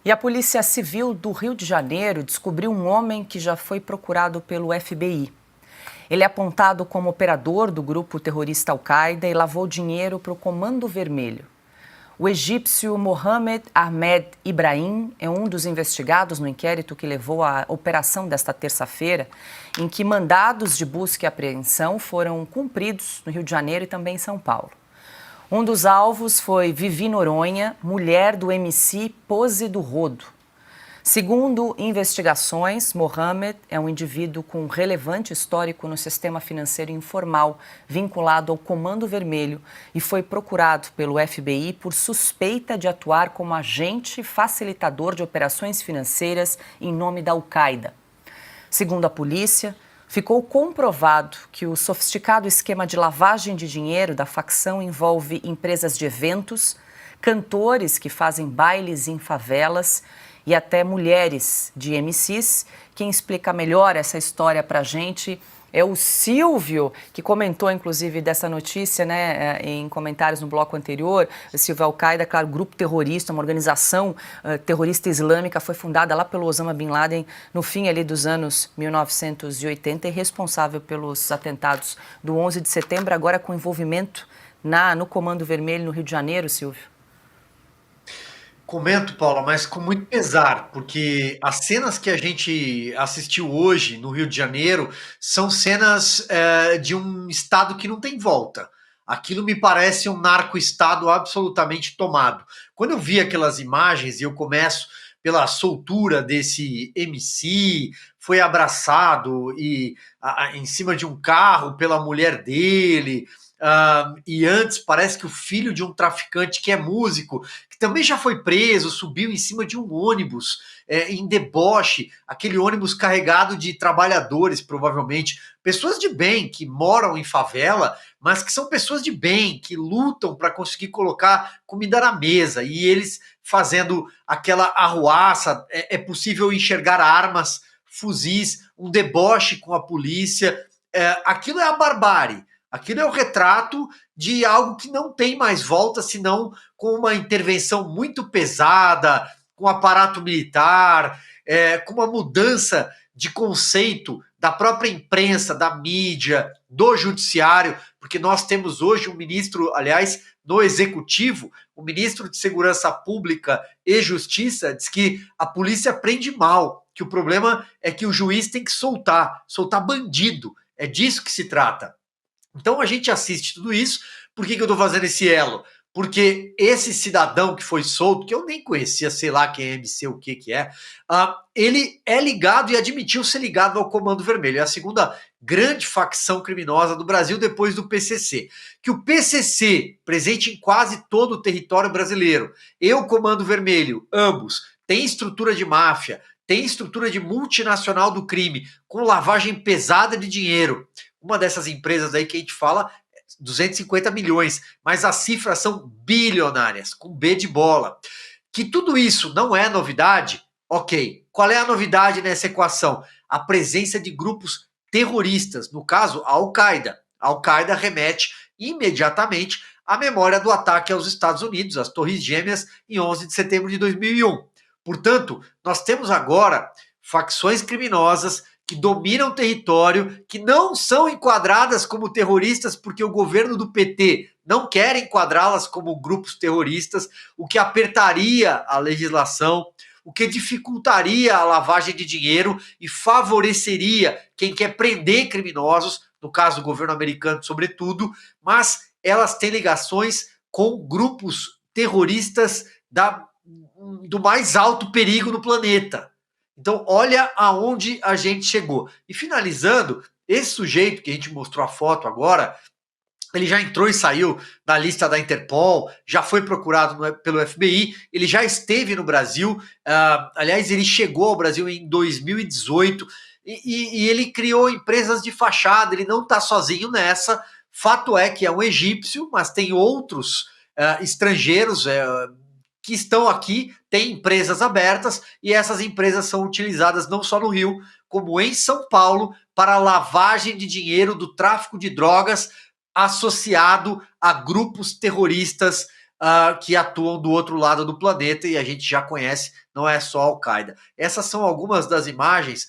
E a Polícia Civil do Rio de Janeiro descobriu um homem que já foi procurado pelo FBI. Ele é apontado como operador do grupo terrorista Al-Qaeda e lavou dinheiro para o Comando Vermelho. O egípcio Mohamed Ahmed Ibrahim é um dos investigados no inquérito que levou à operação desta terça-feira, em que mandados de busca e apreensão foram cumpridos no Rio de Janeiro e também em São Paulo. Um dos alvos foi Vivi Noronha, mulher do MC Pose do Rodo. Segundo investigações, Mohamed é um indivíduo com relevante histórico no sistema financeiro informal, vinculado ao Comando Vermelho, e foi procurado pelo FBI por suspeita de atuar como agente facilitador de operações financeiras em nome da Al-Qaeda. Segundo a polícia, ficou comprovado que o sofisticado esquema de lavagem de dinheiro da facção envolve empresas de eventos, cantores que fazem bailes em favelas e até mulheres de MCs. Quem explica melhor essa história para a gente é o Silvio, que comentou, inclusive, dessa notícia, né, em comentários no bloco anterior. O Silvio Al-Qaeda, claro, grupo terrorista, uma organização terrorista islâmica, foi fundada lá pelo Osama Bin Laden no fim ali dos anos 1980 e responsável pelos atentados do 11 de setembro, agora com envolvimento no Comando Vermelho no Rio de Janeiro, Silvio. Comento, Paula, mas com muito pesar, porque as cenas que a gente assistiu hoje no Rio de Janeiro são cenas de um estado que não tem volta. Aquilo me parece um narco-estado absolutamente tomado. Quando eu vi aquelas imagens, e eu começo pela soltura desse MC, foi abraçado em cima de um carro pela mulher dele. E antes parece que o filho de um traficante que é músico, que também já foi preso, subiu em cima de um ônibus em deboche, aquele ônibus carregado de trabalhadores, provavelmente, pessoas de bem que moram em favela, mas que são pessoas de bem, que lutam para conseguir colocar comida na mesa, e eles fazendo aquela arruaça, é possível enxergar armas, fuzis, um deboche com a polícia, aquilo é a barbárie. Aquilo é o retrato de algo que não tem mais volta, senão com uma intervenção muito pesada, com aparato militar, com uma mudança de conceito da própria imprensa, da mídia, do judiciário, porque nós temos hoje um ministro, aliás, no executivo, o ministro de Segurança Pública e Justiça diz que a polícia prende mal, que o problema é que o juiz tem que soltar bandido, é disso que se trata. Então a gente assiste tudo isso. Por que eu estou fazendo esse elo? Porque esse cidadão que foi solto, que eu nem conhecia, sei lá quem é MC, o que é, ele é ligado e admitiu ser ligado ao Comando Vermelho. É a segunda grande facção criminosa do Brasil depois do PCC. Que o PCC, presente em quase todo o território brasileiro, e o Comando Vermelho, ambos, têm estrutura de máfia, tem estrutura de multinacional do crime, com lavagem pesada de dinheiro. Uma dessas empresas aí que a gente fala, 250 milhões, mas as cifras são bilionárias, com B de bola. Que tudo isso não é novidade, ok. Qual é a novidade nessa equação? A presença de grupos terroristas, no caso, a Al-Qaeda. A Al-Qaeda remete imediatamente à memória do ataque aos Estados Unidos, às Torres Gêmeas, em 11 de setembro de 2001. Portanto, nós temos agora facções criminosas que dominam o território, que não são enquadradas como terroristas porque o governo do PT não quer enquadrá-las como grupos terroristas, o que apertaria a legislação, o que dificultaria a lavagem de dinheiro e favoreceria quem quer prender criminosos, no caso do governo americano sobretudo, mas elas têm ligações com grupos terroristas do mais alto perigo no planeta. Então, olha aonde a gente chegou. E finalizando, esse sujeito que a gente mostrou a foto agora, ele já entrou e saiu da lista da Interpol, já foi procurado pelo FBI, ele já esteve no Brasil, aliás, ele chegou ao Brasil em 2018 e ele criou empresas de fachada, ele não está sozinho nessa. Fato é que é um egípcio, mas tem outros estrangeiros que estão aqui, têm empresas abertas e essas empresas são utilizadas não só no Rio, como em São Paulo, para lavagem de dinheiro do tráfico de drogas associado a grupos terroristas que atuam do outro lado do planeta e a gente já conhece, não é só a Al-Qaeda. Essas são algumas das imagens,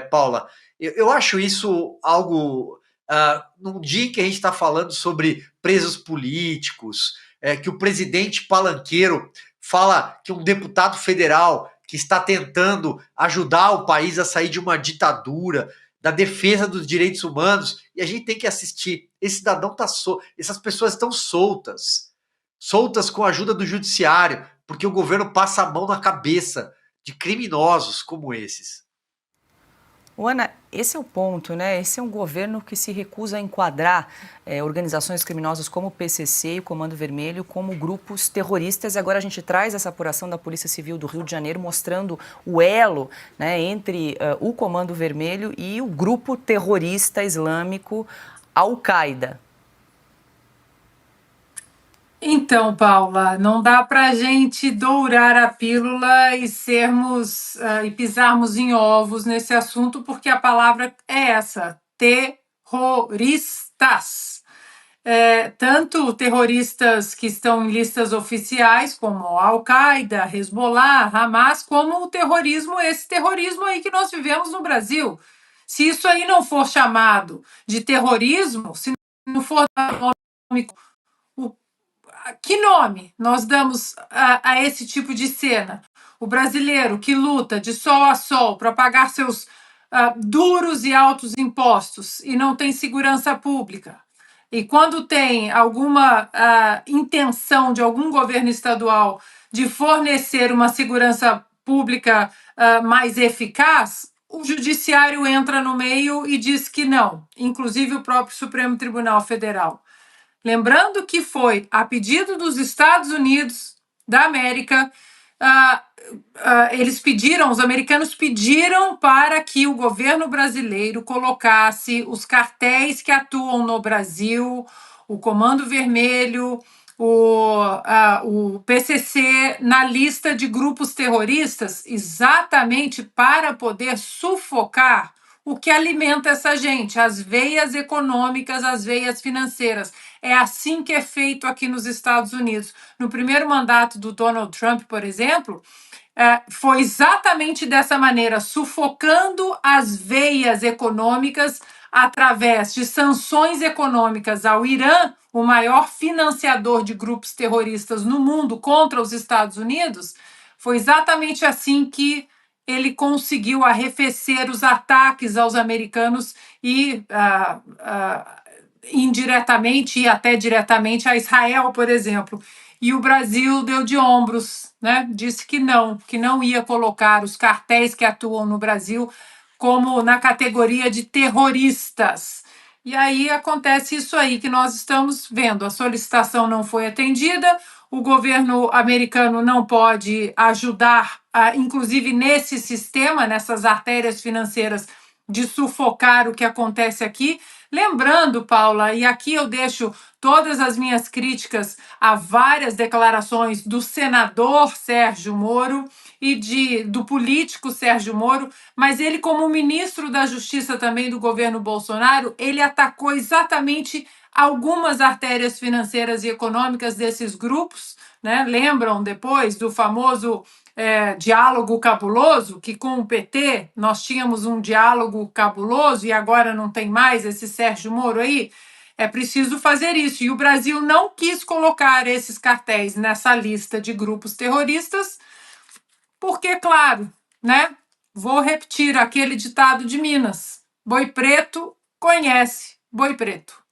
Paula. Eu acho isso algo. Num dia em que a gente está falando sobre presos políticos, que o presidente palanqueiro fala que um deputado federal que está tentando ajudar o país a sair de uma ditadura, da defesa dos direitos humanos, e a gente tem que assistir. Esse cidadão está essas pessoas estão soltas com a ajuda do judiciário, porque o governo passa a mão na cabeça de criminosos como esses. Ana, esse é o ponto, né? Esse é um governo que se recusa a enquadrar organizações criminosas como o PCC e o Comando Vermelho como grupos terroristas. E agora a gente traz essa apuração da Polícia Civil do Rio de Janeiro mostrando o elo, né, entre o Comando Vermelho e o grupo terrorista islâmico Al-Qaeda. Então, Paula, não dá para a gente dourar a pílula e e pisarmos em ovos nesse assunto, porque a palavra é essa: terroristas. Tanto terroristas que estão em listas oficiais, como Al-Qaeda, Hezbollah, Hamas, como o terrorismo, esse terrorismo aí que nós vivemos no Brasil. Se isso aí não for chamado de terrorismo, se não for nome, que nome nós damos a esse tipo de cena? O brasileiro que luta de sol a sol para pagar seus duros e altos impostos e não tem segurança pública. E quando tem alguma intenção de algum governo estadual de fornecer uma segurança pública mais eficaz, o judiciário entra no meio e diz que não, inclusive o próprio Supremo Tribunal Federal. Lembrando que foi a pedido dos Estados Unidos da América, os americanos pediram para que o governo brasileiro colocasse os cartéis que atuam no Brasil, o Comando Vermelho, o PCC, na lista de grupos terroristas, exatamente para poder sufocar o que alimenta essa gente, as veias econômicas, as veias financeiras. É assim que é feito aqui nos Estados Unidos. No primeiro mandato do Donald Trump, por exemplo, foi exatamente dessa maneira, sufocando as veias econômicas através de sanções econômicas ao Irã, o maior financiador de grupos terroristas no mundo contra os Estados Unidos. Foi exatamente assim que ele conseguiu arrefecer os ataques aos americanos e indiretamente e até diretamente a Israel, por exemplo. E o Brasil deu de ombros, né? Disse que não ia colocar os cartéis que atuam no Brasil como na categoria de terroristas. E aí acontece isso aí que nós estamos vendo. A solicitação não foi atendida, o governo americano não pode ajudar, inclusive nesse sistema, nessas artérias financeiras, de sufocar o que acontece aqui. Lembrando, Paula, e aqui eu deixo todas as minhas críticas a várias declarações do senador Sérgio Moro e do político Sérgio Moro, mas ele, como ministro da Justiça também do governo Bolsonaro, ele atacou exatamente algumas artérias financeiras e econômicas desses grupos, né? Lembram depois do famoso diálogo cabuloso, que com o PT nós tínhamos um diálogo cabuloso e agora não tem mais esse Sérgio Moro aí? É preciso fazer isso. E o Brasil não quis colocar esses cartéis nessa lista de grupos terroristas, porque, claro, né? Vou repetir aquele ditado de Minas: boi preto conhece boi preto.